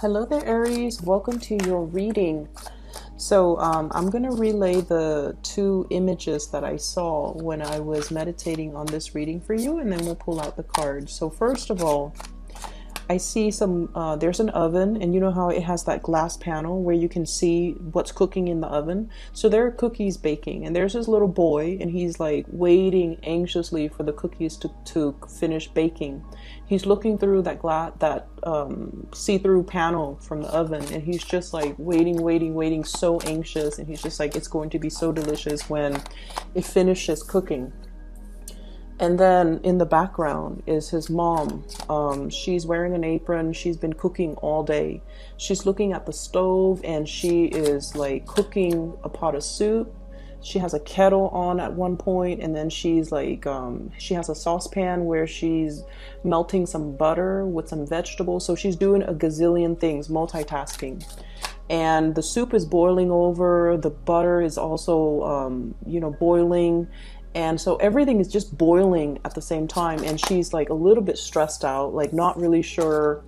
Hello there, Aries. Welcome to your reading. So I'm going to relay the two images that I saw when I was meditating on this reading for you, and then we'll pull out the cards. So first of all, I see there's an oven, and you know how it has that glass panel where you can see what's cooking in the oven. So there are cookies baking, and there's this little boy, and he's like waiting anxiously for the cookies to finish baking. He's looking through that see-through panel from the oven, and he's just like waiting, so anxious, and he's just like, it's going to be so delicious when it finishes cooking. And then in the background is his mom. She's wearing an apron. She's been cooking all day. She's looking at the stove, and she is like cooking a pot of soup. She has a kettle on at one point, and then she's like, she has a saucepan where she's melting some butter with some vegetables. So she's doing a gazillion things, multitasking. And the soup is boiling over. The butter is also, boiling. And so everything is just boiling at the same time, and she's like a little bit stressed out, like not really sure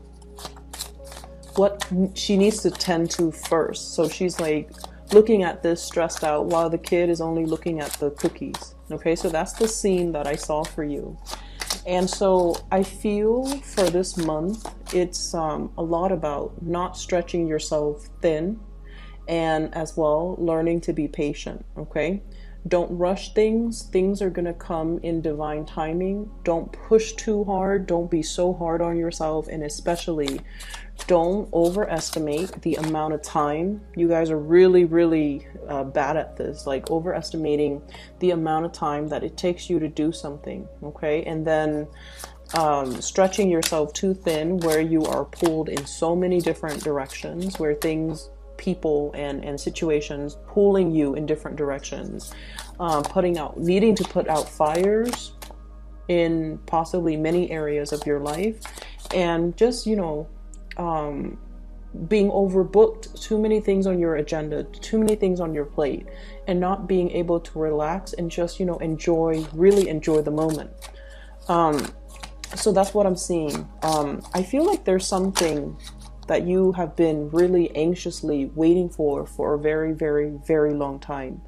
what she needs to tend to first. So she's like looking at this stressed out while the kid is only looking at the cookies. Okay, so that's the scene that I saw for you. And so I feel for this month, it's a lot about not stretching yourself thin, and as well learning to be patient. Okay, don't rush things. Things are going to come in divine timing. Don't push too hard. Don't be so hard on yourself. And especially don't overestimate the amount of time. You guys are really, really bad at this, like overestimating the amount of time that it takes you to do something. Okay. And then stretching yourself too thin where you are pulled in so many different directions, where people and situations pulling you in different directions, needing to put out fires in possibly many areas of your life, and just being overbooked, too many things on your agenda, too many things on your plate, and not being able to relax and just really enjoy the moment. So that's what I'm seeing. I feel like there's something that you have been really anxiously waiting for a very, very, very long time.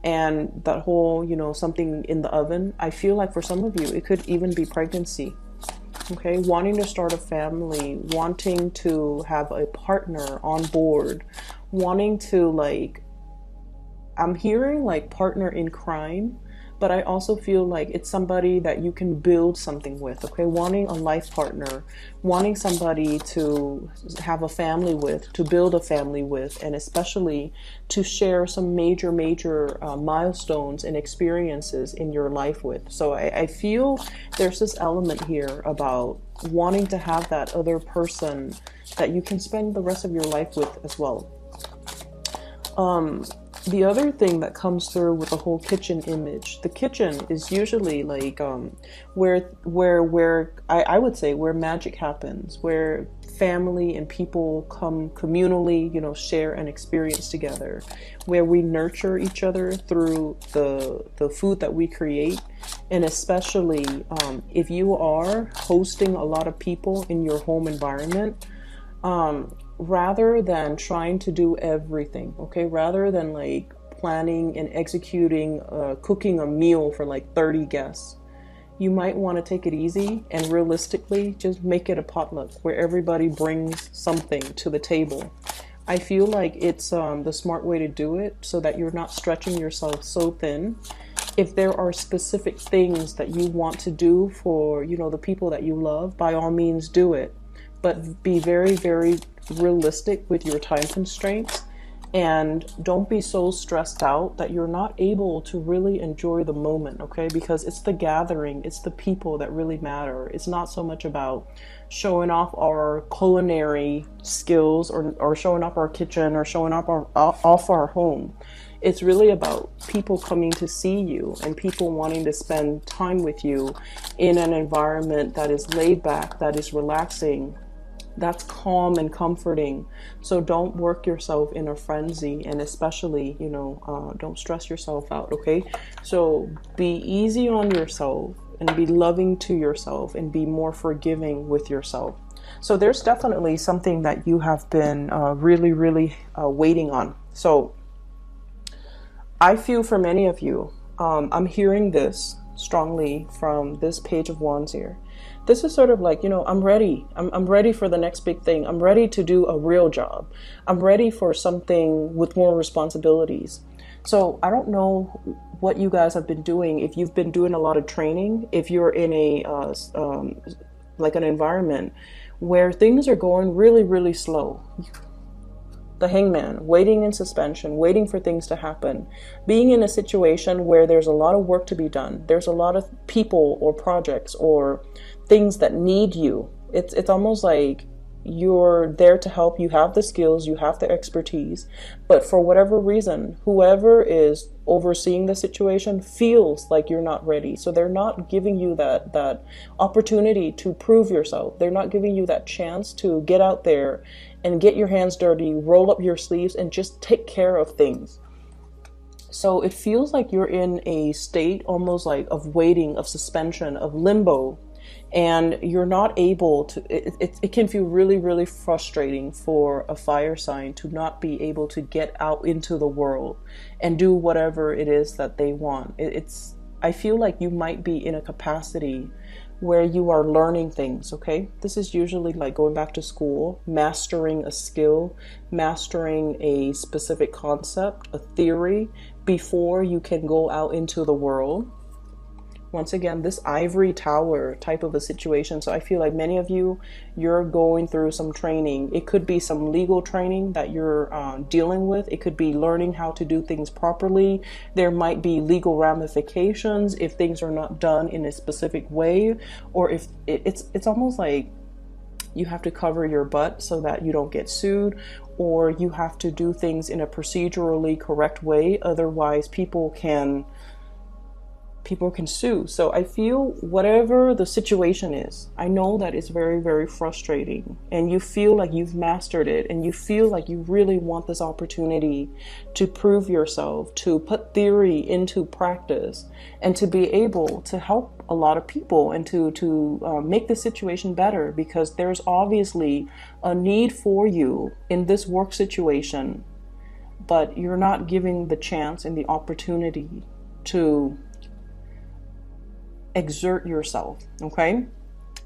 And that whole, something in the oven, I feel like for some of you, it could even be pregnancy. Okay, wanting to start a family, wanting to have a partner on board, wanting to I'm hearing like partner in crime, but I also feel like it's somebody that you can build something with. Okay, wanting a life partner, wanting somebody to have a family with, to build a family with, and especially to share some major milestones and experiences in your life with. So I feel there's this element here about wanting to have that other person that you can spend the rest of your life with as well. The other thing that comes through with the whole kitchen image, the kitchen is usually like where I would say where magic happens, where family and people come communally, share an experience together, where we nurture each other through the food that we create. And especially if you are hosting a lot of people in your home environment, rather than trying to do everything, okay, rather than like planning and executing, cooking a meal for like 30 guests, you might want to take it easy and realistically just make it a potluck where everybody brings something to the table. I feel like it's the smart way to do it, so that you're not stretching yourself so thin. If there are specific things that you want to do for, the people that you love, by all means do it. But be very, very realistic with your time constraints, and don't be so stressed out that you're not able to really enjoy the moment, okay? Because it's the gathering, it's the people that really matter. It's not so much about showing off our culinary skills or showing off our kitchen or showing off our home. It's really about people coming to see you and people wanting to spend time with you in an environment that is laid back, that is relaxing, that's calm and comforting. So don't work yourself in a frenzy, and especially, don't stress yourself out, okay? So be easy on yourself and be loving to yourself and be more forgiving with yourself. So there's definitely something that you have been really waiting on. So I feel for many of you, I'm hearing this strongly from this Page of Wands here. This is sort of like, you know, I'm ready. I'm ready for the next big thing. I'm ready to do a real job. I'm ready for something with more responsibilities. So I don't know what you guys have been doing. If you've been doing a lot of training, if you're in a like an environment where things are going really slow. The Hangman, waiting in suspension, waiting for things to happen, being in a situation where there's a lot of work to be done. There's a lot of people or projects or things that need you. It's almost like you're there to help. You have the skills, you have the expertise, but for whatever reason, whoever is overseeing the situation feels like you're not ready. So they're not giving you that opportunity to prove yourself. They're not giving you that chance to get out there and get your hands dirty, roll up your sleeves, and just take care of things. So it feels like you're in a state almost like of waiting, of suspension, of limbo, and you're not able to, it can feel really frustrating for a fire sign to not be able to get out into the world and do whatever it is that they want. I feel like you might be in a capacity where you are learning things, okay? This is usually like going back to school, mastering a skill, mastering a specific concept, a theory, before you can go out into the world. Once again, this ivory tower type of a situation. So I feel like many of you, you're going through some training. It could be some legal training that you're dealing with. It could be learning how to do things properly. There might be legal ramifications if things are not done in a specific way, or if it's almost like you have to cover your butt so that you don't get sued, or you have to do things in a procedurally correct way. Otherwise, people can sue. So I feel whatever the situation is, I know that it's very frustrating, and you feel like you've mastered it, and you feel like you really want this opportunity to prove yourself, to put theory into practice, and to be able to help a lot of people and to make the situation better, because there's obviously a need for you in this work situation, but you're not giving the chance and the opportunity to exert yourself. Okay,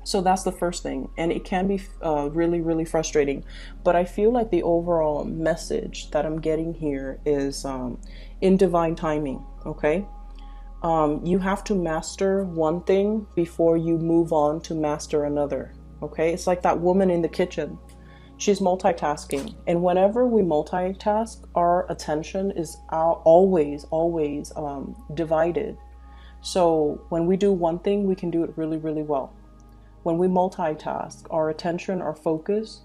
so that's the first thing, and it can be really frustrating, but I feel like the overall message that I'm getting here is in divine timing. Okay, you have to master one thing before you move on to master another. Okay, it's like that woman in the kitchen. She's multitasking, and whenever we multitask, our attention is always divided. So when we do one thing, we can do it really well. When we multitask, our attention, our focus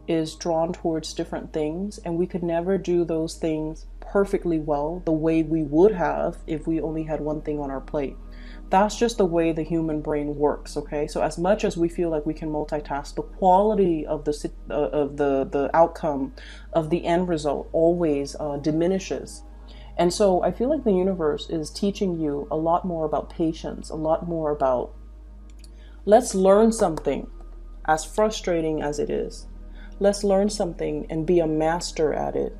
is drawn towards different things, and we could never do those things perfectly well the way we would have if we only had one thing on our plate. That's just the way the human brain works. Okay, so as much as we feel like we can multitask, the quality of the outcome of the end result always diminishes. And so I feel like the universe is teaching you a lot more about patience, a lot more about, let's learn something, as frustrating as it is. Let's learn something and be a master at it,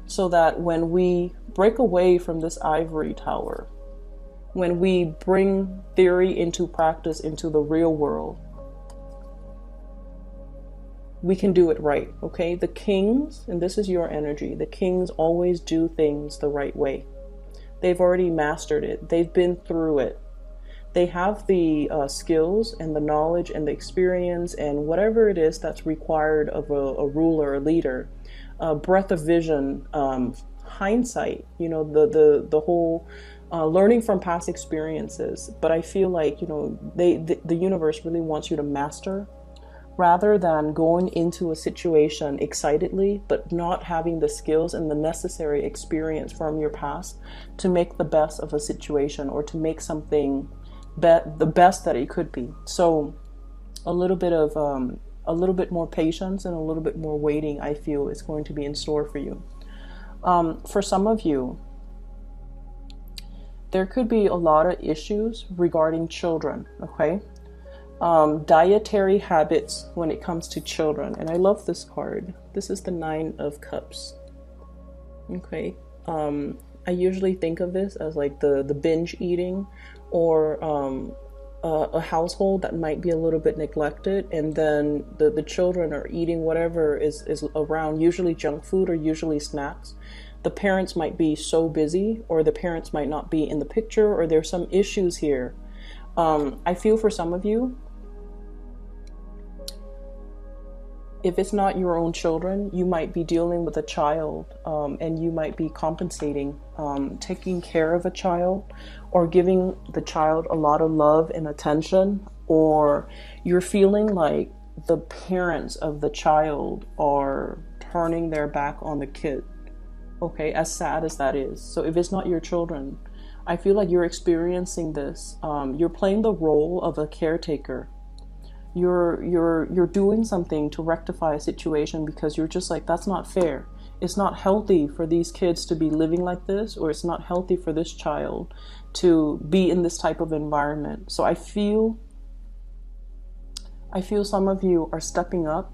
so that when we break away from this ivory tower, when we bring theory into practice, into the real world, we can do it right. Okay, the kings, and this is your energy, the kings always do things the right way. They've already mastered it. They've been through it. They have the skills and the knowledge and the experience and whatever it is that's required of a ruler, a leader, breadth of vision, hindsight, you know, the whole learning from past experiences. But I feel like, you know, the universe really wants you to master, rather than going into a situation excitedly, but not having the skills and the necessary experience from your past to make the best of a situation, or to make something the best that it could be. So a little bit more patience and a little bit more waiting, I feel, is going to be in store for you. For some of you, there could be a lot of issues regarding children. Okay, Dietary habits when it comes to children. And I love this card. This is the Nine of Cups. Okay. I usually think of this as like the binge eating, or a household that might be a little bit neglected, and then the children are eating whatever is around, usually junk food or usually snacks. The parents might be so busy, or the parents might not be in the picture, or there's some issues here. I feel for some of you, if it's not your own children, you might be dealing with a child, and you might be compensating, taking care of a child, or giving the child a lot of love and attention, or you're feeling like the parents of the child are turning their back on the kid. Okay, as sad as that is. So if it's not your children, I feel like you're experiencing this. You're playing the role of a caretaker. You're doing something to rectify a situation because you're just like, that's not fair. It's not healthy for these kids to be living like this, or it's not healthy for this child to be in this type of environment. So I feel some of you are stepping up,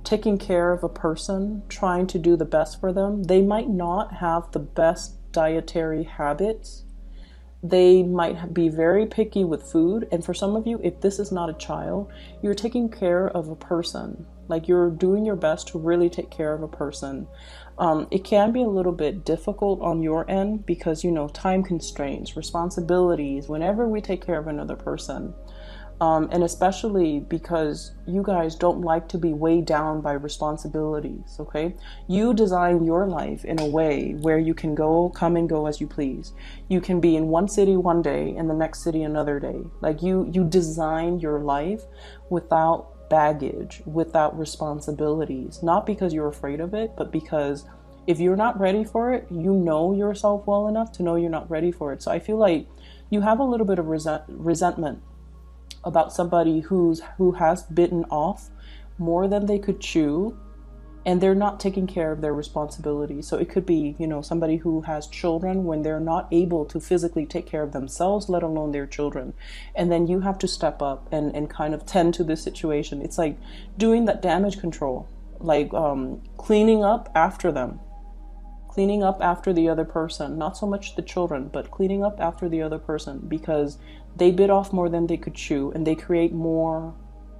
taking care of a person, trying to do the best for them. They might not have the best dietary habits. They might be very picky with food. And for some of you, if this is not a child, you're taking care of a person. Like, you're doing your best to really take care of a person. It can be a little bit difficult on your end because, time constraints, responsibilities, whenever we take care of another person. And especially because you guys don't like to be weighed down by responsibilities, okay? You design your life in a way where you can come and go as you please. You can be in one city one day and the next city another day. Like, you design your life without baggage, without responsibilities, not because you're afraid of it, but because if you're not ready for it, you know yourself well enough to know you're not ready for it. So I feel like you have a little bit of resentment about somebody who has bitten off more than they could chew, and they're not taking care of their responsibilities. So it could be, somebody who has children when they're not able to physically take care of themselves, let alone their children. And then you have to step up and kind of tend to this situation. It's like doing that damage control, like cleaning up after them. Cleaning up after the other person, not so much the children, but cleaning up after the other person, because they bit off more than they could chew, and they create more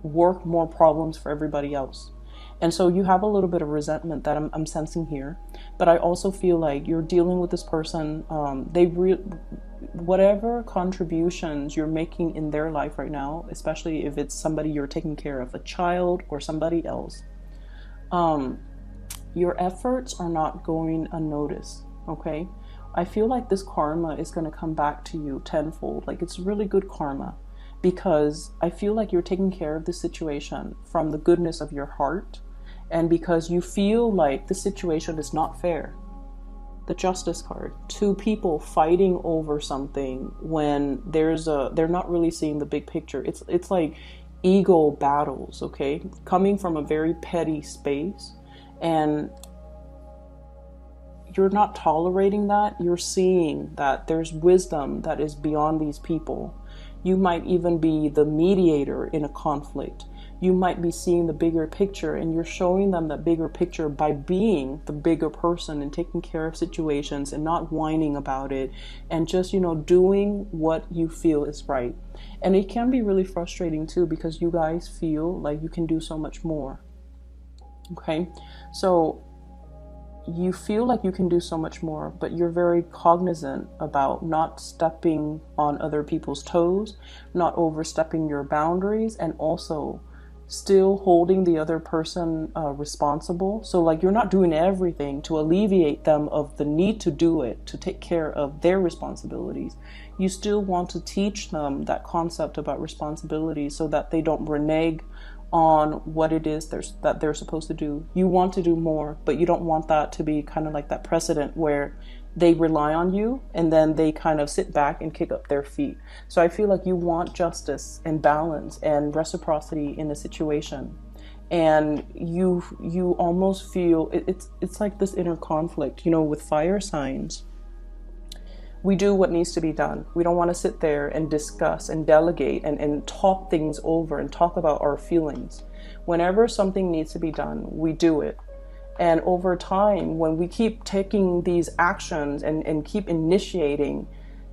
work, more problems for everybody else. And so you have a little bit of resentment that I'm sensing here. But I also feel like you're dealing with this person. Whatever contributions you're making in their life right now, especially if it's somebody you're taking care of, a child or somebody else, your efforts are not going unnoticed, okay? I feel like this karma is going to come back to you tenfold. Like, it's really good karma, because I feel like you're taking care of the situation from the goodness of your heart, and because you feel like the situation is not fair. The Justice card, two people fighting over something when they're not really seeing the big picture. It's like ego battles, okay? Coming from a very petty space. And you're not tolerating that. You're seeing that there's wisdom that is beyond these people. You might even be the mediator in a conflict. You might be seeing the bigger picture, and you're showing them that bigger picture by being the bigger person and taking care of situations and not whining about it, and just, doing what you feel is right. And it can be really frustrating too, because you guys feel like you can do so much more. Okay, so you feel like you can do so much more, but you're very cognizant about not stepping on other people's toes, not overstepping your boundaries, and also still holding the other person responsible. So like, you're not doing everything to alleviate them of the need to do it, to take care of their responsibilities. You still want to teach them that concept about responsibility so that they don't renege on what it is that they're supposed to do. You want to do more, but you don't want that to be kind of like that precedent where they rely on you and then they kind of sit back and kick up their feet. So I feel like you want justice and balance and reciprocity in a situation. And you almost feel it's like this inner conflict, with fire signs. we do what needs to be done. We don't want to sit there and discuss and delegate and talk things over and talk about our feelings. Whenever something needs to be done, we do it. And over time, when we keep taking these actions and keep initiating,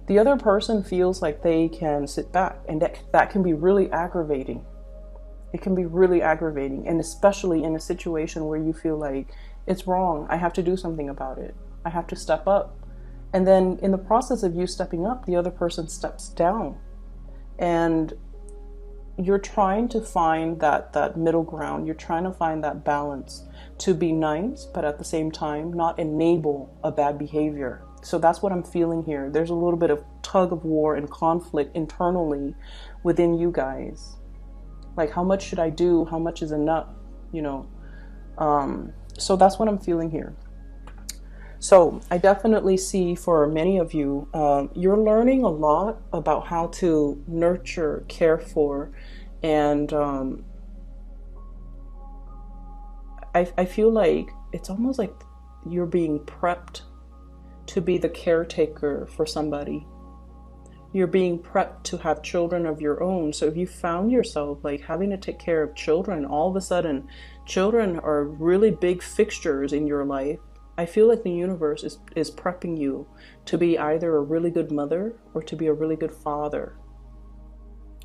the other person feels like they can sit back, and that can be really aggravating. It can be really aggravating, and especially in a situation where you feel like it's wrong. I have to do something about it. I have to step up. And then in the process of you stepping up, the other person steps down. And you're trying to find that middle ground. You're trying to find that balance to be nice, but at the same time, not enable a bad behavior. So that's what I'm feeling here. There's a little bit of tug of war and conflict internally within you guys. Like, how much should I do? How much is enough? You know? So that's what I'm feeling here. So I definitely see for many of you, you're learning a lot about how to nurture, care for, and I feel like it's almost like you're being prepped to be the caretaker for somebody. You're being prepped to have children of your own. So if you found yourself like having to take care of children, all of a sudden children are really big fixtures in your life. I feel like the universe is prepping you to be either a really good mother or to be a really good father.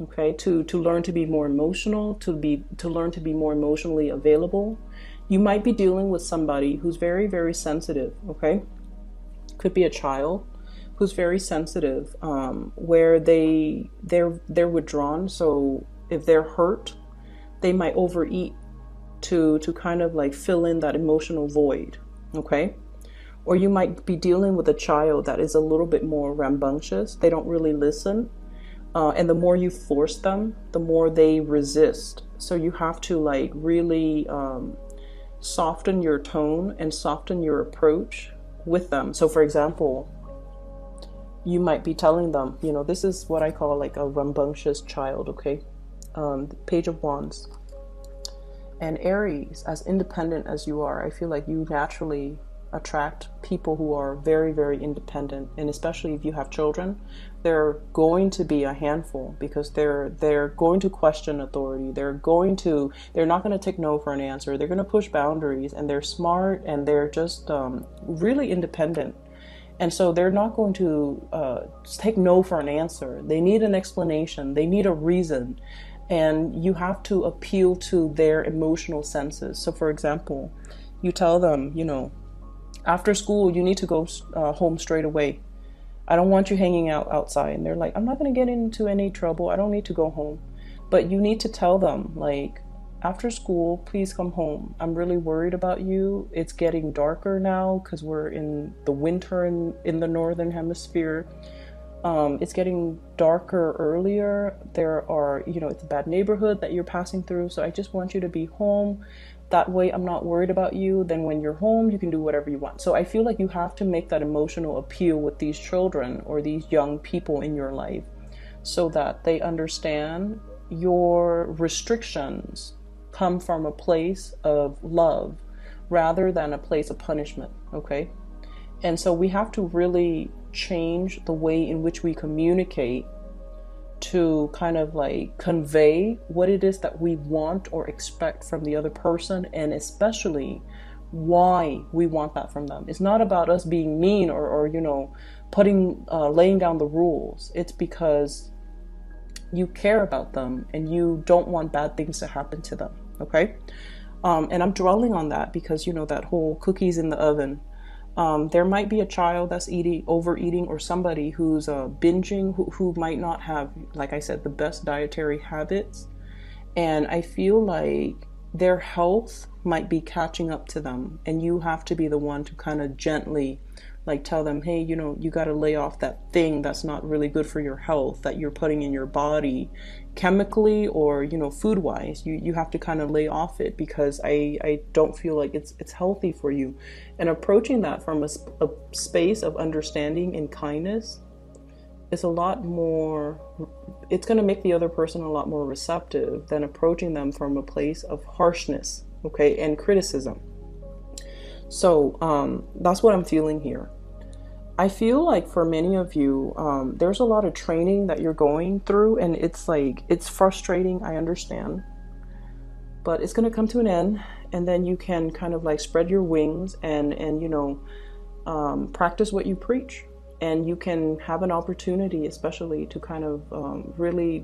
Okay, to learn to be more emotional, to learn to be more emotionally available. You might be dealing with somebody who's very, very sensitive. Okay, could be a child who's very sensitive, where they're withdrawn. So if they're hurt, they might overeat to kind of like fill in that emotional void. Okay, or you might be dealing with a child that is a little bit more rambunctious. They don't really listen, and the more you force them, the more they resist. So you have to like really soften your tone and soften your approach with them. So for example, you might be telling them, you know, this is what I call like a rambunctious child. Okay, Page of Wands. And Aries, as independent as you are, I feel like you naturally attract people who are very, very independent. And especially if you have children, they're going to be a handful because they're going to question authority. They're not going to take no for an answer. They're going to push boundaries, and they're smart, and they're just really independent. And so they're not going to take no for an answer. They need an explanation. They need a reason. And you have to appeal to their emotional senses. So for example, you tell them, you know, after school, you need to go home straight away. I don't want you hanging out outside. And they're like, I'm not going to get into any trouble. I don't need to go home. But you need to tell them, like, after school, please come home. I'm really worried about you. It's getting darker now because we're in the winter in the northern hemisphere. It's getting darker earlier. There are, you know, it's a bad neighborhood that you're passing through. So I just want you to be home. That way I'm not worried about you. Then when you're home, you can do whatever you want. So I feel like you have to make that emotional appeal with these children or these young people in your life so that they understand your restrictions come from a place of love rather than a place of punishment. Okay. And so we have to really change the way in which we communicate to kind of like convey what it is that we want or expect from the other person, and especially why we want that from them. It's not about us being mean or you know, laying down the rules. It's because you care about them and you don't want bad things to happen to them. Okay. And I'm dwelling on that because, you know, that whole cookies in the oven. There might be a child that's overeating, or somebody who's binging, who might not have, like I said, the best dietary habits. And I feel like their health might be catching up to them. And you have to be the one to kind of gently like tell them, hey, you know, you got to lay off that thing that's not really good for your health that you're putting in your body chemically or, you know, food wise. You have to kind of lay off it because I don't feel like it's healthy for you. And approaching that from a space of understanding and kindness is a lot more, it's going to make the other person a lot more receptive than approaching them from a place of harshness, okay, and criticism. So that's what I'm feeling here. I feel like for many of you, there's a lot of training that you're going through, and it's like, it's frustrating, I understand, but it's going to come to an end, and then you can kind of like spread your wings and you know, practice what you preach, and you can have an opportunity, especially to kind of really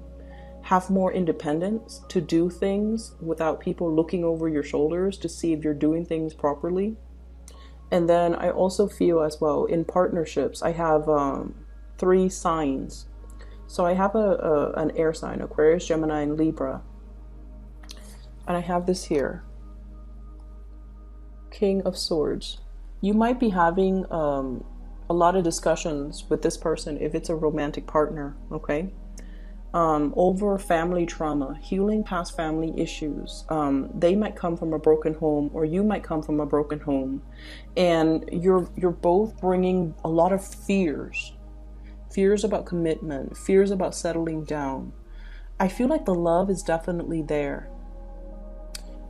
have more independence to do things without people looking over your shoulders to see if you're doing things properly. And then I also feel as well in partnerships, I have 3 signs. So I have an air sign, Aquarius, Gemini, and Libra. And I have this here, King of Swords. You might be having a lot of discussions with this person if it's a romantic partner, okay? Over family trauma, healing past family issues. They might come from a broken home, or you might come from a broken home, and you're both bringing a lot of fears about commitment, fears about settling down. I feel like the love is definitely there,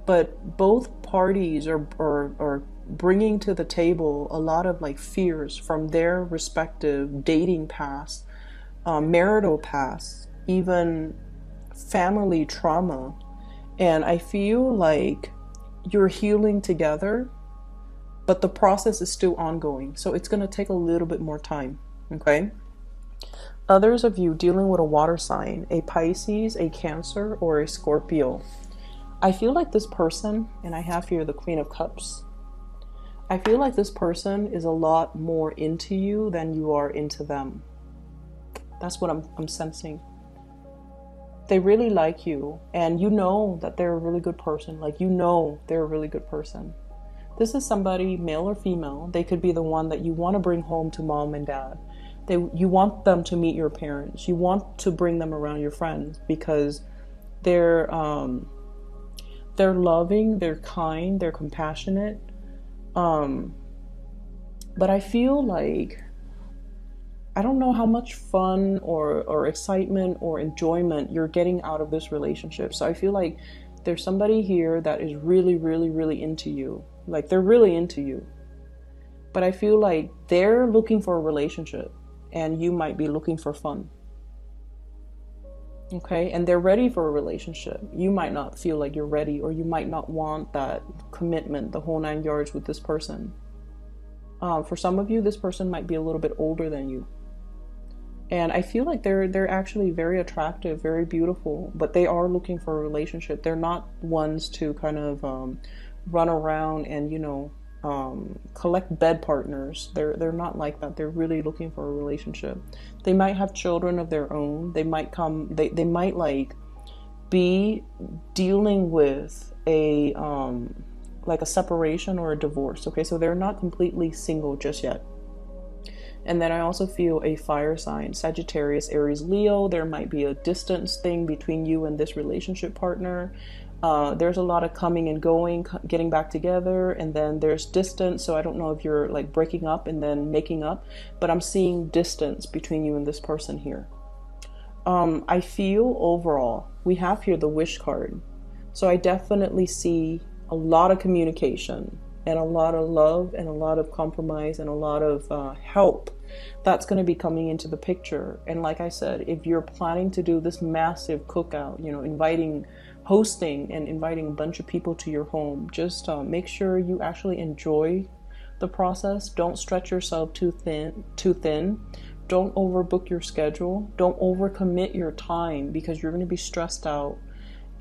but both parties are bringing to the table a lot of like fears from their respective dating past, marital past, even family trauma. And I feel like you're healing together, but the process is still ongoing. So it's going to take a little bit more time, okay? Others of you dealing with a water sign, a Pisces, a Cancer, or a Scorpio. I feel like this person, and I have here the Queen of Cups, I feel like this person is a lot more into you than you are into them. That's what I'm sensing. They really like you, and you know that they're a really good person. Like, you know they're a really good person. This is somebody, male or female. They could be the one that you want to bring home to mom and dad. You want them to meet your parents. You want to bring them around your friends because they're loving, they're kind, they're compassionate. But I feel like, I don't know how much fun or excitement or enjoyment you're getting out of this relationship. So I feel like there's somebody here that is really, really, really into you. Like, they're really into you. But I feel like they're looking for a relationship and you might be looking for fun. Okay? And they're ready for a relationship. You might not feel like you're ready, or you might not want that commitment, the whole 9 yards with this person. For some of you, this person might be a little bit older than you. And I feel like they're actually very attractive, very beautiful, but they are looking for a relationship. They're not ones to kind of run around and, you know, collect bed partners. They're not like that. They're really looking for a relationship. They might have children of their own. They might might like be dealing with a like a separation or a divorce. Okay, so they're not completely single just yet. And then I also feel a fire sign, Sagittarius, Aries, Leo. There might be a distance thing between you and this relationship partner. There's a lot of coming and going, getting back together, and then there's distance. So I don't know if you're like breaking up and then making up, but I'm seeing distance between you and this person here. I feel overall, we have here the wish card. So I definitely see a lot of communication and a lot of love and a lot of compromise and a lot of help that's going to be coming into the picture. And like I said, if you're planning to do this massive cookout, you know, hosting and inviting a bunch of people to your home, just make sure you actually enjoy the process. Don't stretch yourself too thin. Don't overbook your schedule. Don't overcommit your time because you're going to be stressed out.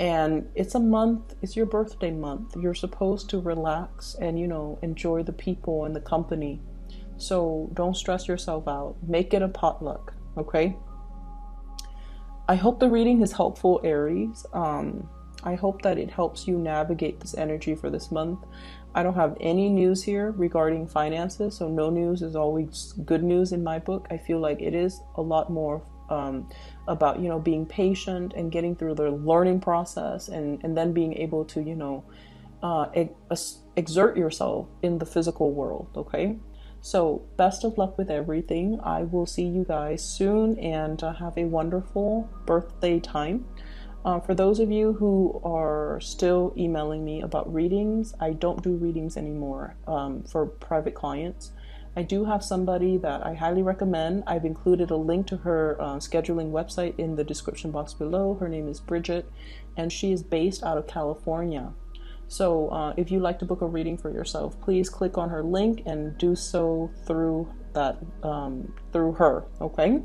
And it's a month, it's your birthday month. You're supposed to relax and, you know, enjoy the people and the company. So don't stress yourself out. Make it a potluck, okay? I hope the reading is helpful, Aries. I hope that it helps you navigate this energy for this month. I don't have any news here regarding finances, so no news is always good news in my book. I feel like it is a lot more about, you know, being patient and getting through the learning process and then being able to, you know, exert yourself in the physical world, okay? So best of luck with everything. I will see you guys soon, and have a wonderful birthday time. For those of you who are still emailing me about readings, I don't do readings anymore for private clients. I do have somebody that I highly recommend. I've included a link to her scheduling website in the description box below. Her name is Bridget, and she is based out of California. So if you'd like to book a reading for yourself, please click on her link and do so through that through her. Okay.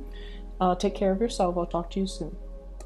Take care of yourself. I'll talk to you soon.